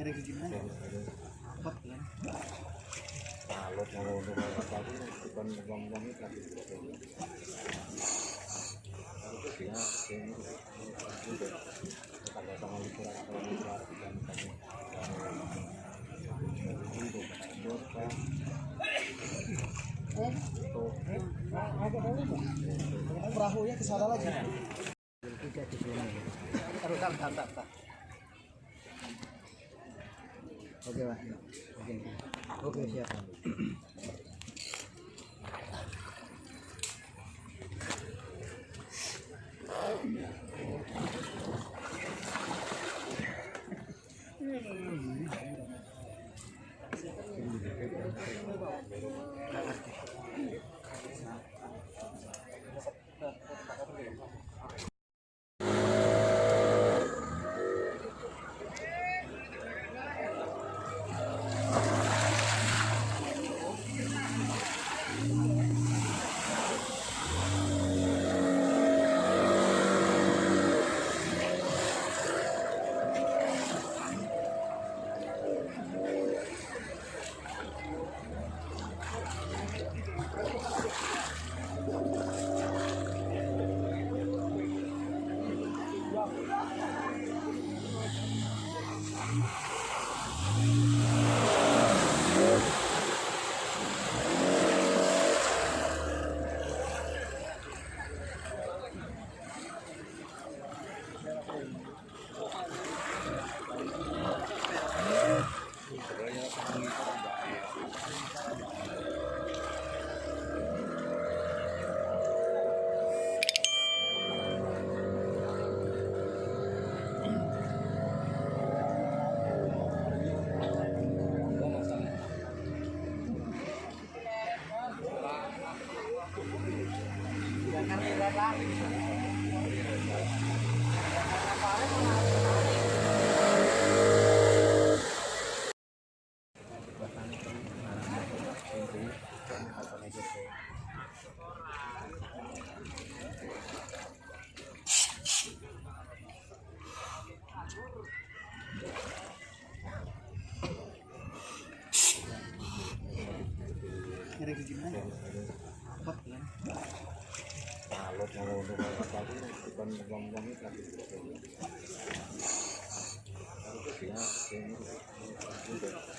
Kira gimana? Empat bulan. Kalau mau untuk tadi bukan ngomong itu tadi. Harus dia ini kalau sama liburan kalau liburan dan perahunya ke sana lagi. Taruh. Oke, Pak. Oke, siap. Kira gimana? Empat bulan. kalau mau untuk tadi bukan ngomong itu tadi. Harus dia ini